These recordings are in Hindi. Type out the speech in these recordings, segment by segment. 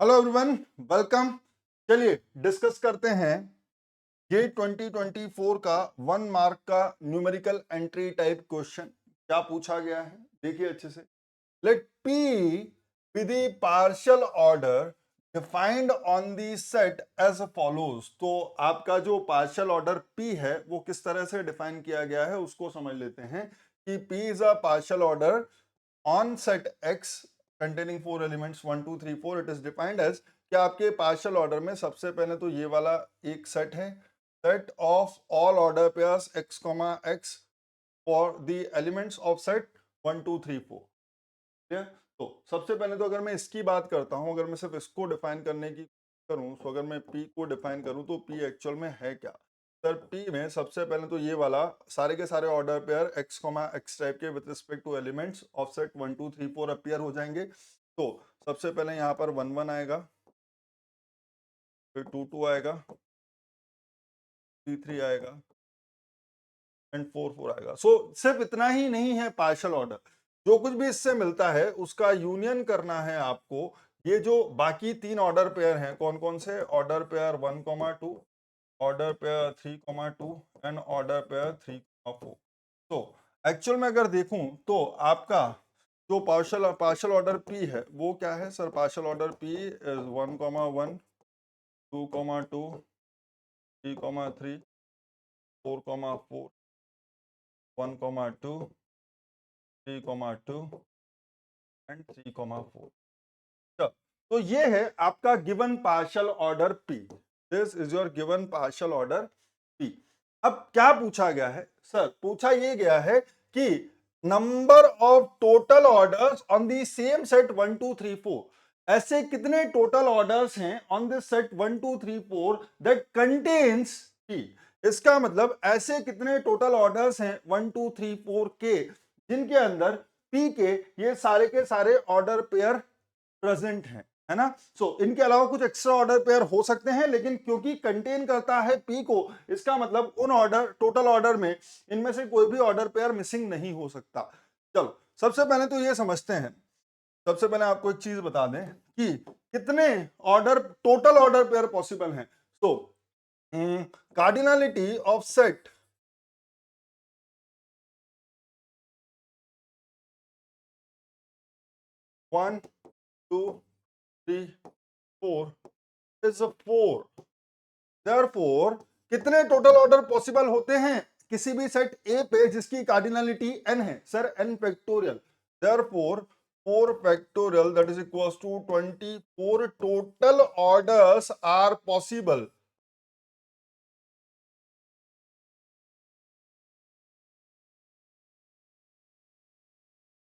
Hello everyone, welcome. चलिए डिस्कस करते हैं ये 2024 का 1 मार्क का न्यूमेरिकल एंट्री टाइप क्वेश्चन क्या पूछा गया है। देखिए अच्छे से। Let P be the partial order defined on the set as follows। तो आपका जो पार्शियल ऑर्डर P है वो किस तरह से डिफाइन किया गया है उसको समझ लेते हैं कि P is a partial order on set X containing 4 elements 1 2 3 4 it is defined as कि आपके पार्शियल ऑर्डर में सबसे पहले तो ये वाला एक सेट है, set of all order pairs x, x for the elements of set 1 2 3 4। ठीक है। तो सबसे पहले तो अगर मैं इसकी बात करता हूं, अगर मैं सिर्फ इसको डिफाइन करने की करूं, तो अगर मैं P को डिफाइन करूं तो P एक्चुअल में है क्या। सर P में सबसे पहले तो ये वाला सारे के सारे order pair x, x type के with respect to elements of set 1 2 3 4 appear हो जाएंगे। तो सबसे पहले यहाँ पर 1 1 आएगा, फिर 2 2 आएगा, 3 3 आएगा एंड 4 4 आएगा। सो सिर्फ इतना ही नहीं है पार्शियल ऑर्डर, जो कुछ भी इससे मिलता है उसका यूनियन करना है आपको। ये जो बाकी तीन ऑर्डर पेयर हैं कौन कौन से, order pair 1, 2, order pair 3, 2 and order pair 3, 4। तो एक्चुअल में अगर देखूं तो आपका जो पार्शियल पार्शियल ऑर्डर पी है वो क्या है sir. Partial order P is 1, 1, 2, 2, 3, 3, 4, 4, 1, 2, 3, 2 and 3, 4। तो ये है आपका given partial order P. This is your given partial order P. अब क्या पूछा गया है सर, पूछा ये गया है कि number of total orders on the same set 1 2 3 4। ऐसे कितने टोटल ऑर्डर्स हैं on this set 1 2 3 4 that contains P. इसका मतलब ऐसे कितने टोटल ऑर्डर्स हैं 1 2 3 4 के जिनके अंदर पी के ये सारे के सारे ऑर्डर पेयर प्रेजेंट है ना। इनके अलावा कुछ एक्स्ट्रा ऑर्डर पेयर हो सकते हैं, लेकिन क्योंकि कंटेन करता है पी को, इसका मतलब उन ऑर्डर टोटल ऑर्डर में इनमें से कोई भी ऑर्डर पेयर मिसिंग नहीं हो सकता। चलो सबसे पहले तो ये समझते हैं, सबसे पहले आपको एक चीज बता दें कि कितने order total order pair possible हैं। तो cardinality of set 1 2 3 4 is 4। Therefore कितने टोटल ऑर्डर पॉसिबल होते हैं किसी भी सेट ए पे जिसकी कार्डिनलिटी n है sir, n factorial. Therefore 4 factorial that is equals to 24 total orders are possible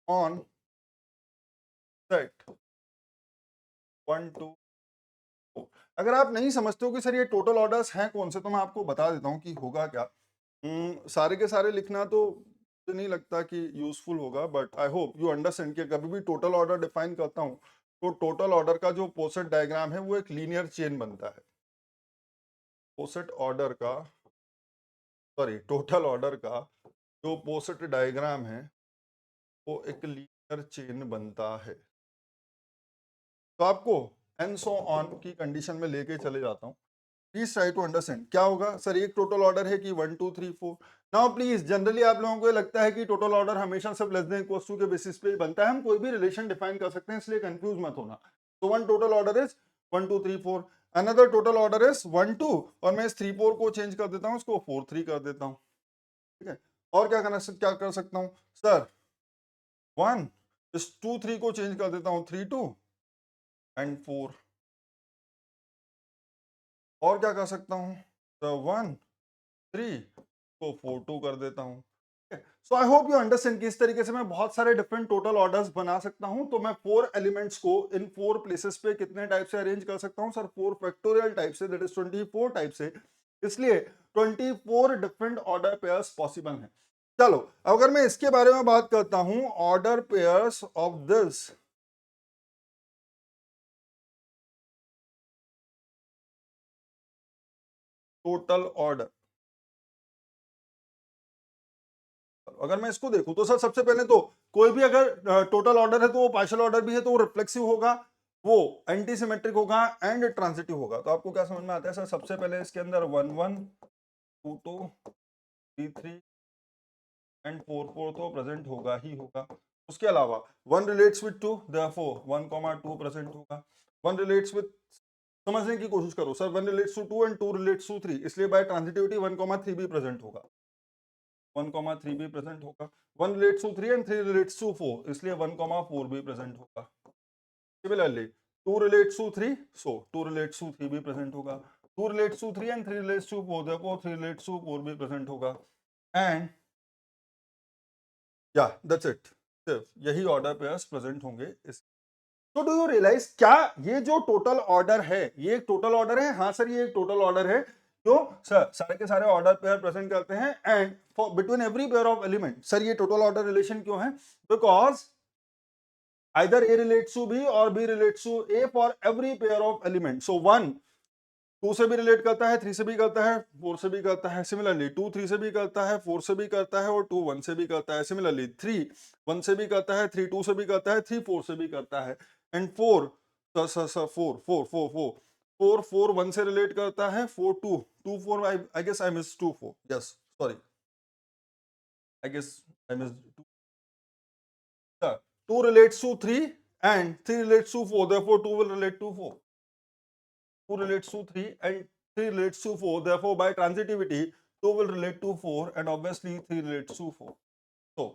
on set 1 2 4। अगर आप नहीं समझते हो कि सर ये टोटल ऑर्डर्स हैं कौन से, तो मैं आपको बता देता हूं कि होगा क्या। सारे के सारे लिखना तो मुझे नहीं लगता कि यूजफुल होगा, but I hope you understand कि कभी भी टोटल ऑर्डर डिफाइन करता हूं तो टोटल ऑर्डर का जो पोसेट डायग्राम है वो एक लीनियर चेन बनता है। पोसेट ऑर्डर का, सॉरी टोटल ऑर्डर का जो पोसेट डायग्राम है वो एक लीनियर चेन बनता है। तो आपको एंड सो ऑन की कंडीशन में लेके चले जाता हूं। प्लीज ट्राई टू अंडरस्टैंड क्या होगा सर। एक टोटल ऑर्डर है कि 1 2 3 4। नाउ प्लीज, जनरली आप लोगों को ये लगता है कि टोटल ऑर्डर हमेशा सब लेस देन इक्वल्स टू के बेसिस पे बनता है। हम कोई भी रिलेशन डिफाइन कर सकते हैं, इसलिए कंफ्यूज मत होना। तो one total order is 1 2 3 4, another total order is 1 2, और मैं इस 3 4 को चेंज कर देता हूँ, इसको 4 3 कर देता हूँ। ठीक है। और क्या कर सकता हूँ सर, 1 इस 2 3 को चेंज कर देता हूँ 3 2 एंड 4। और क्या कर सकता हूँ सर, 1 3 को 4 2 कर देता हूँ। सो आई होप यू अंडरस्टैंड कि इस तरीके से मैं बहुत सारे डिफरेंट टोटल ऑर्डर्स बना सकता हूं। तो मैं 4 एलिमेंट्स को इन 4 प्लेसेस पे कितने टाइप से अरेंज कर सकता हूं सर, 4 फैक्टोरियल टाइप से, दैट इज 24 टाइप से। इसलिए 24 डिफरेंट ऑर्डर पेयर्स पॉसिबल हैं। चलो अगर मैं इसके बारे में बात करता हूं, order pairs of this total order, अगर मैं इसको देखूं तो सर सबसे पहले तो कोई भी अगर टोटल ऑर्डर है तो वो पार्शियल ऑर्डर भी है तो वो रिफ्लेक्सिव होगा। वो एंटी सिमेट्रिक होगा एंड ट्रांजिटिव होगा। तो आपको क्या समझ में आता है सर? सबसे पहले इसके अंदर 1 1 2 2 3 3 एंड 4 4 तो प्रेजेंट होगा ही होगा। उसके अलावा 1 रिलेट्स विद 2, देयरफॉर 1 2 प्रेजेंट होगा। 1 रिलेट्स विद, समझने की कोशिश करो sir, 1 relates to 2 and 2 relates to 3, इसलिए बाय ट्रांजिटिविटी 1 3 भी प्रेजेंट होगा। 1 3 भी प्रेजेंट होगा। 1 relates to 3 and 3 relates to 4, इसलिए 1 4 भी प्रेजेंट होगा। Similarly 2 relates to 3, so 2 relates to 3 भी प्रेजेंट होगा। 2 relates to 3 and 3 relates to 4, therefore 3 relates to 4 भी प्रेजेंट होगा। एंड या दैट्स इट, सिर्फ यही ऑर्डर पेयर्स प्रेजेंट होंगे इस। तो डू यू रियलाइज, क्या ये जो टोटल ऑर्डर है ये एक टोटल ऑर्डर है? हाँ सर, ये एक टोटल ऑर्डर है। क्यों सर? सारे के सारे ऑर्डर पेयर प्रेजेंट करते हैं and for between every pair of element. Sir ये टोटल ऑर्डर रिलेशन क्यों है? Because either A relates to B or B relates to A for every pair of elements. So 1 2 से भी रिलेट करता है, 3 से भी करता है, 4 से भी करता है। सिमिलरली 2 3 से भी करता है, 4 से भी करता है और 2 1 से भी करता है। सिमिलरली 3 1 से भी करता है, 3 2 से भी करता है, 3 4 से भी करता है। एंड 4 4 4 1 से रिलेट करता है, 4 2 2 4 I guess I miss 2 4, yes sorry, I guess I miss 2 relates to 3 and 3 relates to 4, therefore 2 will relate to 4. 2 relates to 3 and 3 relates to 4, therefore by transitivity 2 will relate to 4 and obviously 3 relates to 4. So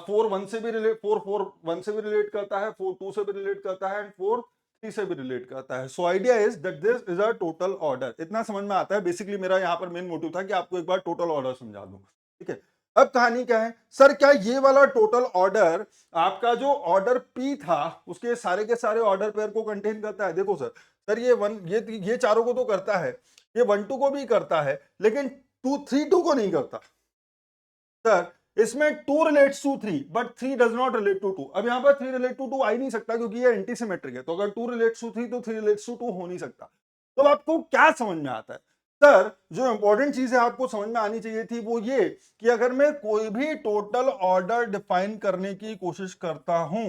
4 1 से भी रिलेट, 4 4 1 से भी रिलेट करता है, 4 2 से भी रिलेट करता है एंड 4 3 से भी रिलेट करता है। So idea is that this is a total order. इतना समझ में आता है। बेसिकली मेरा यहाँ पर मेन मोटिव था कि आपको एक बार टोटल ऑर्डर समझा दूं। ठीक है, अब कहानी क्या है सर? क्या ये वाला टोटल ऑर्डर आपका जो ऑर्डर पी था उसके सारे के सारे ऑर्डर पेयर को कंटेन करता है? देखो सर, सर ये चारों को तो करता है, ये 1 2 को भी करता है, लेकिन 2 3 2 को नहीं करता। सर इसमें 2 relates to 3 but 3 does not relate to 2। अब यहां पर 3 रिलेट टू 2 आ ही नहीं सकता क्योंकि ये एंटी सिमेट्रिक है। तो अगर 2 रिलेट्स टू 3 तो 3 रिलेट्स टू 2 हो नहीं सकता। तो आपको क्या समझ में आता है? सर जो इंपॉर्टेंट चीज है आपको समझ में आनी चाहिए थी वो ये कि अगर मैं कोई भी टोटल ऑर्डर डिफाइन करने की कोशिश करता हूं,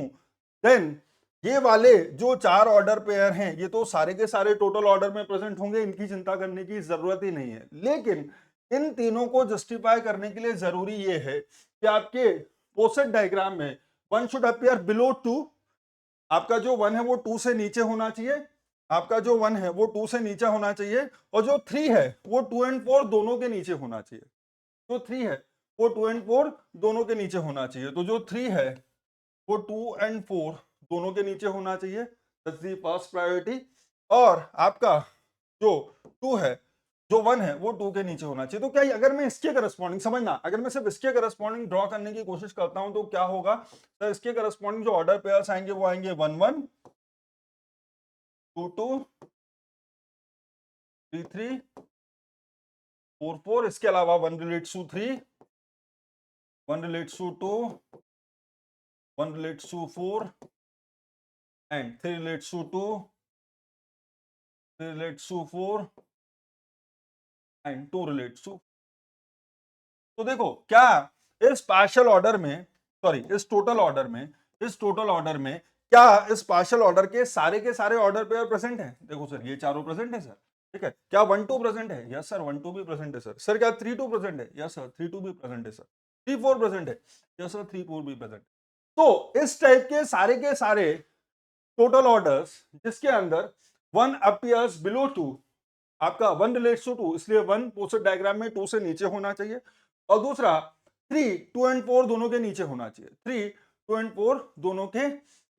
देन ये वाले जो 4 ऑर्डर पेयर हैं ये तो सारे के सारे टोटल ऑर्डर में प्रेजेंट होंगे, इनकी चिंता करने की जरूरत ही नहीं है। लेकिन इन तीनों को जस्टिफाई करने के लिए जरूरी ये है कि आपके पोसेट डायग्राम में 1 शुड अपीयर बिलो 2। आपका जो 1 है वो 2 से नीचे होना चाहिए, आपका जो 1 है वो 2 से नीचे होना चाहिए, और जो 3 है वो 2 एंड 4 दोनों के नीचे होना चाहिए। जो 3 है वो 2 एंड 4 दोनों के नीचे होना चाहिए। तो जो 3 है वो 2 एंड 4 दोनों के नीचे होना चाहिए, दैट्स द फर्स्ट प्रायोरिटी। और आपका जो 2 है, जो 1 है वो 2 के नीचे होना चाहिए। तो क्या अगर मैं इसके करस्पॉन्डिंग, समझना, अगर मैं सिर्फ इसके करस्पॉन्डिंग ड्रॉ करने की कोशिश करता हूं तो क्या होगा? तो इसके करस्पॉन्डिंग जो ऑर्डर पेयर्स आएंगे वो आएंगे 1 1 2 2 3 3 4 4। इसके अलावा 1 relates to 3, 1 relates to 2, 1 relates to 4 and 3 relates to 2, 3 relates to 4 and 2 relates to. तो देखो क्या इस पार्शियल ऑर्डर में, सॉरी इस टोटल ऑर्डर में, इस टोटल ऑर्डर में क्या इस पार्शियल ऑर्डर के सारे ऑर्डर पेयर प्रेजेंट है? देखो सर ये चारों प्रेजेंट है सर। ठीक है, क्या 1 2 प्रेजेंट है? यस सर 1 2 भी प्रेजेंट है सर। सर क्या 3 2 प्रेजेंट है? यस सर 3 2 भी प्रेजेंट है सर। 3 4 प्रेजेंट है? यस सर 3 4 भी प्रेजेंट। तो इस टाइप के सारे टोटल ऑर्डर्स जिसके अंदर 1 अपीयर्स बिलो 2, आपका 1 रिलेट्स टू 2, इसलिए 1 पोस्टर डायग्राम में 2 से नीचे होना चाहिए, और दूसरा 3 2 एंड 4 दोनों के नीचे होना चाहिए, 3 2 एंड 4 दोनों के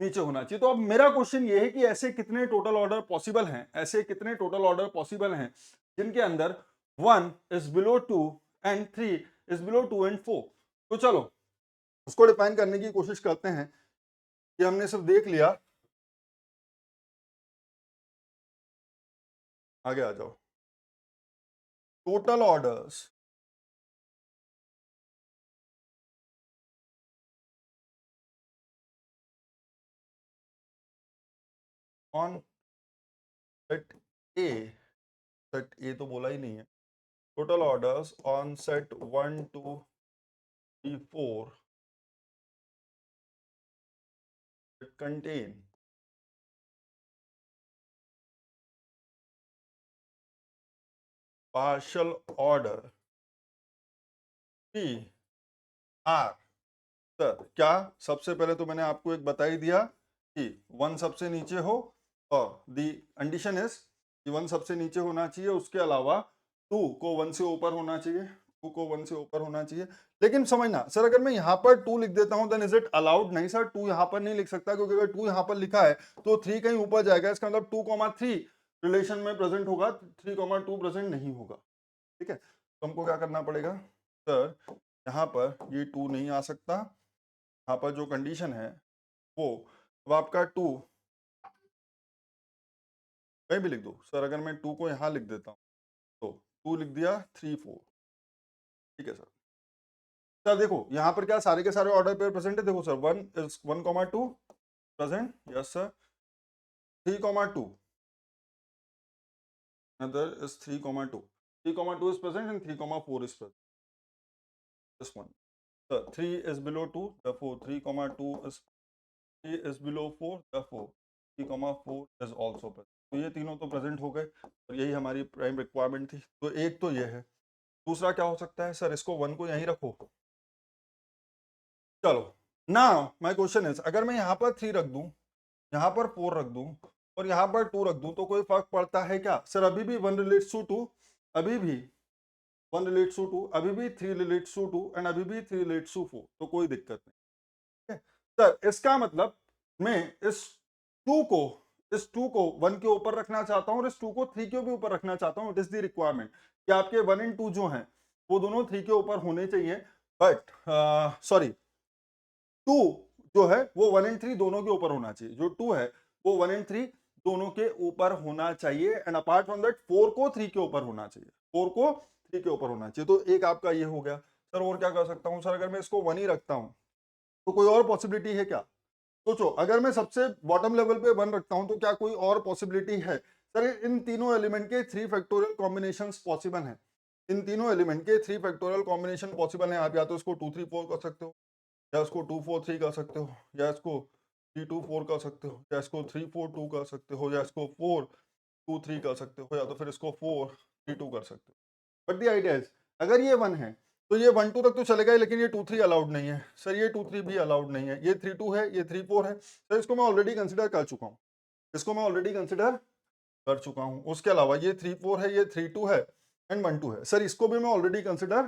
नीचे होना चाहिए। तो अब मेरा क्वेश्चन ये है कि ऐसे कितने टोटल ऑर्डर पॉसिबल हैं, ऐसे कितने टोटल ऑर्डर पॉसिबल हैं जिनके अंदर 1 is below 2 and 3 is below 2 and 4। तो चलो उसको डिफाइन करने की कोशिश करते हैं। कि हमने सिर्फ देख लिया, आगे आ जाओ। Total orders on set A, set ए तो बोला ही नहीं है। Total orders on set 1 2 3 4 contain partial order P R. Sir क्या, सबसे पहले तो मैंने आपको एक बता ही दिया कि वन सबसे नीचे हो और दी कंडीशन इज कि वन सबसे नीचे होना चाहिए, उसके अलावा टू को वन से ऊपर होना चाहिए, टू को वन से ऊपर होना चाहिए। लेकिन समझना सर, अगर मैं यहाँ पर टू लिख देता हूँ देन इज इट अलाउड? नहीं सर, टू यहाँ पर नहीं लिख सकता, क्योंकि अगर टू यहाँ पर लिखा है तो थ्री कहीं ऊपर जाएगा, इसका मतलब 2,3 रिलेशन में प्रेजेंट होगा, 3,2 प्रेजेंट नहीं होगा। ठीक है, तो हमको क्या करना पड़ेगा सर, यहाँ पर ये टू नहीं आ सकता, यहाँ पर जो कंडीशन है वो, अब आपका टू कहीं भी लिख दो सर, अगर मैं टू को यहाँ लिख देता हूँ तो टू लिख दिया 3 4। ठीक है सर। सर देखो यहाँ पर क्या सारे के सारे ऑर्डर पेयर प्रेजेंट है, देखो sir 1 1,2 present, yes sir, 3,2 another is 3,2, 3,2 is present and 3,4 is present, this one. So 3 is below 2, therefore 3,2 is 3 is below 4, therefore 3,4 is also present. तो ये तीनों तो प्रेजेंट हो गए और यही हमारी प्राइम रिक्वायरमेंट थी। तो एक तो ये है, दूसरा क्या हो सकता है सर, इसको वन को यहीं रखो। चलो ना, माय क्वेश्चन इज, अगर मैं यहाँ पर 3 रख दूं, यहाँ पर 4 रख दूं और यहाँ पर 2 रख दूं, तो कोई फर्क पड़ता है क्या सर? अभी भी 1 रिलेट्स टू 2, अभी भी 1 रिलेट्स टू 2, अभी भी 3 रिलेट्स टू 2 एंड अभी भी 3 रिलेट्स टू 4, तो कोई दिक्कत नहीं। ठीक है सर, इसका मतलब मैं इस 2 को इस 2 को 1 के ऊपर रखना चाहता हूँ और इस 2 को 3 के भी ऊपर रखना चाहता हूँ। इट इज द रिक्वायरमेंट कि आपके 1 एंड 2 जो हैं वो दोनों 3 के ऊपर होने चाहिए, बट सॉरी 2 जो है वो 1 एंड 3 दोनों के ऊपर होना चाहिए, जो 2 है वो 1 एंड 3 दोनों के ऊपर होना चाहिए, एंड अपार्ट फ्रॉम दैट 4 को 3 के ऊपर होना चाहिए, 4 को 3 के ऊपर होना चाहिए। तो एक आपका ये हो गया सर। और क्या कर सकता हूँ सर, अगर मैं इसको 1 ही रखता हूँ तो कोई और पॉसिबिलिटी है क्या? सोचो, अगर मैं सबसे बॉटम लेवल पे 1 रखता हूं तो क्या कोई और पॉसिबिलिटी है सर? इन तीनों एलिमेंट के 3 फैक्टोरियल कॉम्बिनेशंस पॉसिबल हैं, इन तीनों एलिमेंट के 3 फैक्टोरियल कॉम्बिनेशन पॉसिबल हैं। आप या तो इसको 2 3 4 कर सकते हो, या इसको 2 4 3 कर सकते हो, या इसको 3 2 4 कर सकते हो, या इसको 3 4 2 कर सकते हो, या इसको 4 2 3 कर सकते हो, या तो फिर इसको 4 3 2 कर सकते हो। बट द आइडिया इज, अगर ये 1 है तो ये 1 2 तक तो चलेगा ही, लेकिन ये 2 3 अलाउड नहीं है सर, ये 2 3 भी अलाउड नहीं है, ये 3 2 है, ये 3 4 है सर, इसको मैं ऑलरेडी कंसिडर कर चुका हूँ, इसको मैं ऑलरेडी कंसिडर कर चुका हूँ। उसके अलावा ये 3 4 है, ये 3 2 है एंड 1 2 है सर, इसको भी मैं ऑलरेडी कंसिडर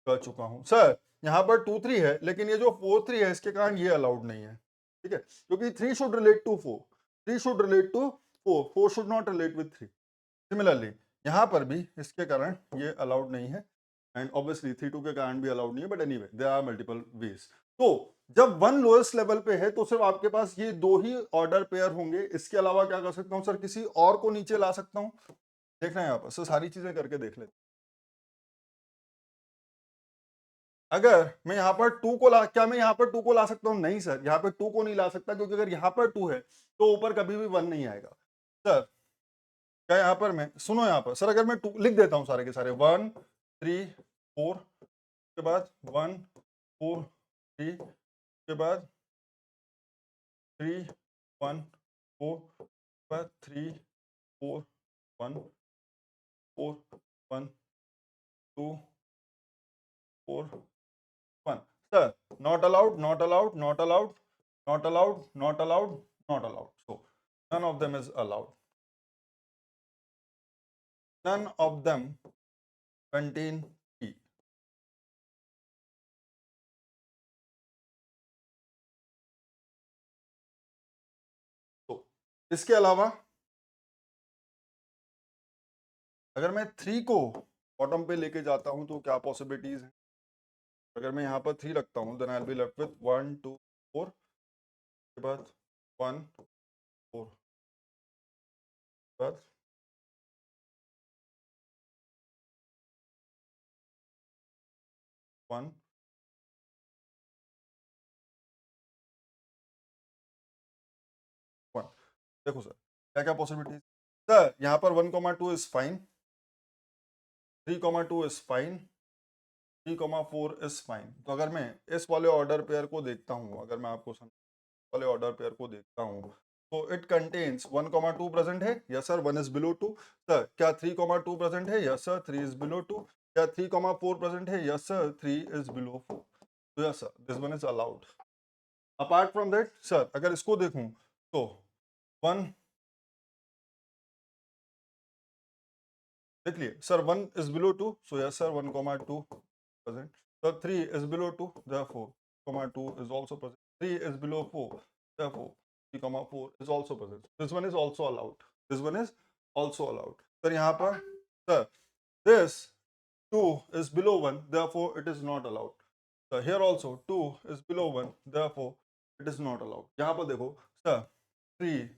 कर चुका हूँ सर। यहाँ पर 2 3 है, लेकिन ये जो 4 3 है इसके कारण ये अलाउड नहीं है। ठीक है, क्योंकि 3 should relate to 4, 3 should relate to 4, 4 should not relate with 3। Similarly यहाँ पर भी इसके कारण ये अलाउड नहीं है, एंड ऑब्वियसली 3 2 के कारण भी अलाउड नहीं है, but anyway there are multiple ways. तो जब 1 लोएस्ट लेवल पे है तो सिर्फ आपके पास ये 2 ही ऑर्डर पेयर होंगे, इसके अलावा क्या कर सकता हूँ सर, किसी और को नीचे ला सकता हूँ। देखना है यहाँ पर सर, सारी चीजें करके देख लेते। अगर मैं यहाँ पर 2 को ला, क्या मैं यहाँ पर 2 को ला सकता हूँ? नहीं सर, यहाँ पर 2 को नहीं ला सकता, क्योंकि अगर यहाँ पर 2 है तो ऊपर कभी भी 1 नहीं आएगा सर। क्या यहाँ पर मैं, सुनो यहाँ पर सर, अगर मैं 2 लिख देता हूँ सारे के सारे 1 3 4 के बाद 1 4 3 के बाद 3 1 4 के बाद 3 4 1 4 1 2 4 1 sir, not allowed, not allowed, not allowed, not allowed, not allowed, not allowed, so none of them is allowed, none of them contain P। तो इसके अलावा अगर मैं 3 को बॉटम पे लेके जाता हूं तो क्या पॉसिबिलिटीज हैं? अगर मैं यहाँ पर 3 रखता हूँ then I will be left with 1 2 4 के बाद 1 4 के बाद 1 1। देखो सर क्या क्या पॉसिबिलिटीज सर, यहाँ पर 1,2 is fine, 3,2 is fine, 3,4 is fine. तो अगर मैं इस वाले ऑर्डर पेयर को देखता हूँ, अगर मैं आपको वाले ऑर्डर पेयर को देखता हूँ So it contains 1,2 present है, yes sir, 1 is below 2. Sir, क्या 3,2 present है? Yes sir, 3 is below 2. क्या 3,4 present है? Yes sir, 3 is below 4. So yes sir, this one is allowed. Apart from that, sir, अगर इसको देखूं तो 1 देख लिए sir, 1 is below 2, so yes sir, 1,2 present. So 3 is below 2, therefore 2 is also present. 3 is below 4, therefore 3,4 is also present. This one is also allowed. This one is also allowed. Sir यहाँ पर sir, this 2 is below 1, therefore it is not allowed. So here also 2 is below 1, therefore it is not allowed. यहाँ पर देखो sir, 3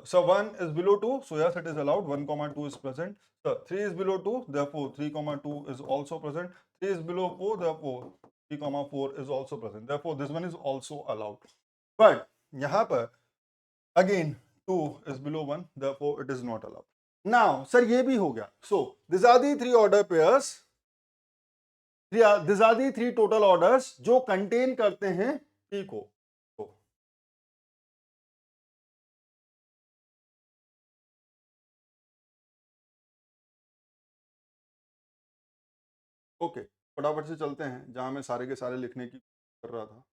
so 1 is below 2, so yes it is allowed. 1,2 is present. So 3 is below 2, therefore 3,2 is also present. 3 is below 4, therefore 3,4 is also present. Therefore this one is also allowed. But यहाँ पर again 2 is below 1, therefore it is not allowed. Now sir, ये भी हो गया. So these are the three order pairs. These are the three total orders जो contain करते हैं P को. ओके, फटाफट से चलते हैं जहां मैं सारे के सारे लिखने की कर रहा था.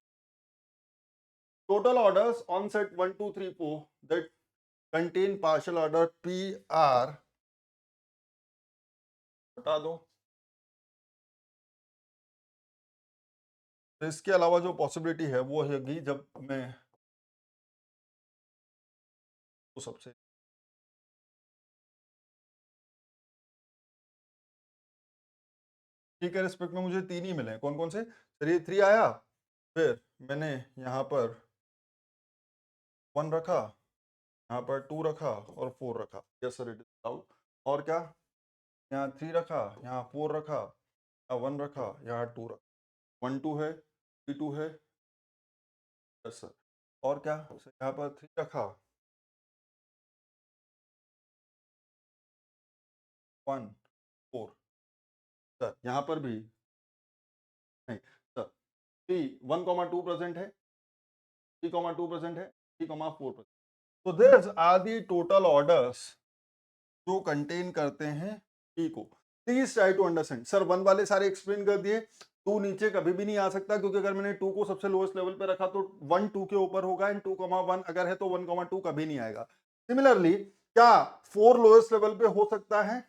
Total orders on set 1 2 3 4 that contain partial order P R हटा दो. तो इसके अलावा जो पॉसिबिलिटी है वो होगी जब मैं तो सबसे ठीक है रिस्पेक्ट में मुझे 3 ही मिले. कौन कौन से सर? ये 3 आया, फिर मैंने यहाँ पर 1 रखा, यहाँ पर 2 रखा और 4 रखा. Yes sir, it is allowed. और क्या, यहाँ 3 रखा, यहाँ 4 रखा, यहाँ 1 रखा, यहाँ 2 रखा. 1 2 है, 3 2 है. Yes sir. और क्या सर, यहाँ पर 3 रखा, 1 4. सर यहाँ पर भी नहीं सर. 1,2 प्रेजेंट है, 3,2 प्रेजेंट है, 3,4 प्रेजेंट. तो this are the total orders जो कंटेन करते हैं P को. Please try to understand. Sir 1 वाले सारे एक्सप्लेन कर दिए. 2 नीचे कभी भी नहीं आ सकता क्योंकि अगर मैंने 2 को सबसे लोएस्ट लेवल पे रखा तो 1 2 के ऊपर होगा एंड 2,1 अगर है तो 1,2 कभी नहीं आएगा. सिमिलरली क्या 4 लोएस्ट लेवल पे हो सकता है?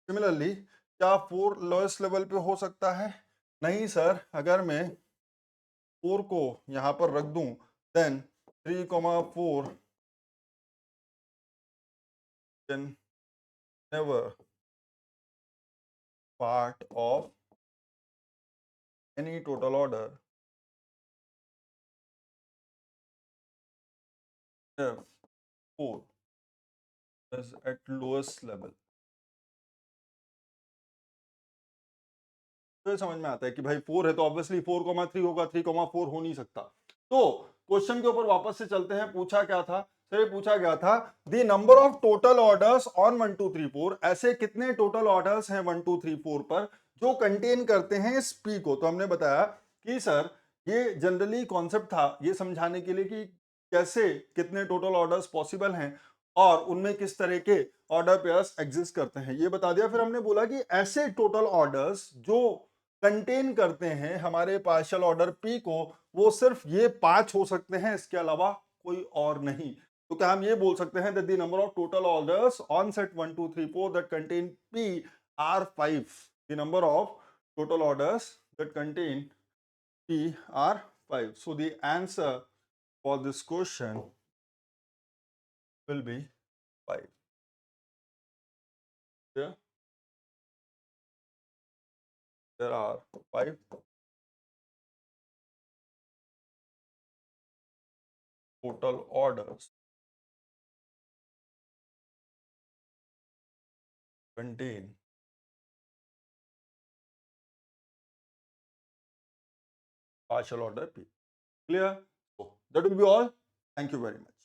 सिमिलरली क्या 4 लोएस्ट लेवल पे हो सकता है? नहीं सर. अगर मैं 4 को यहां पर रख दूं then 3,4 can never part of any total order if 4 is at lowest level. तो ये समझ में आता है कि भाई 4 है तो ऑब्वियसली 4,3 होगा, 3,4 हो नहीं सकता. तो क्वेश्चन के ऊपर वापस से चलते हैं. पूछा क्या था सर? ये पूछा गया था the number of total orders on 1 2 3 4. ऐसे कितने टोटल ऑर्डर्स हैं 1 2 3 4 पर जो कंटेन करते हैं इस P को. तो हमने बताया कि सर ये जनरली कॉन्सेप्ट था ये समझाने के लिए कि कैसे कितने टोटल ऑर्डर्स पॉसिबल हैं और उनमें किस तरह के ऑर्डर पेयर्स एग्जिस्ट करते हैं, ये बता दिया. फिर हमने बोला कि ऐसे टोटल ऑर्डर्स जो कंटेन करते हैं हमारे पार्शियल ऑर्डर P को वो सिर्फ ये 5 हो सकते हैं, इसके अलावा कोई और नहीं. तो क्या हम ये बोल सकते हैं that the number of total orders on set 1 2 3 4 that contain P are 5. The number of total orders that contain P are 5. So the answer for this question will be 5. Yeah? There are 5 total orders contain partial order P. Clear? So that will be all. Thank you very much.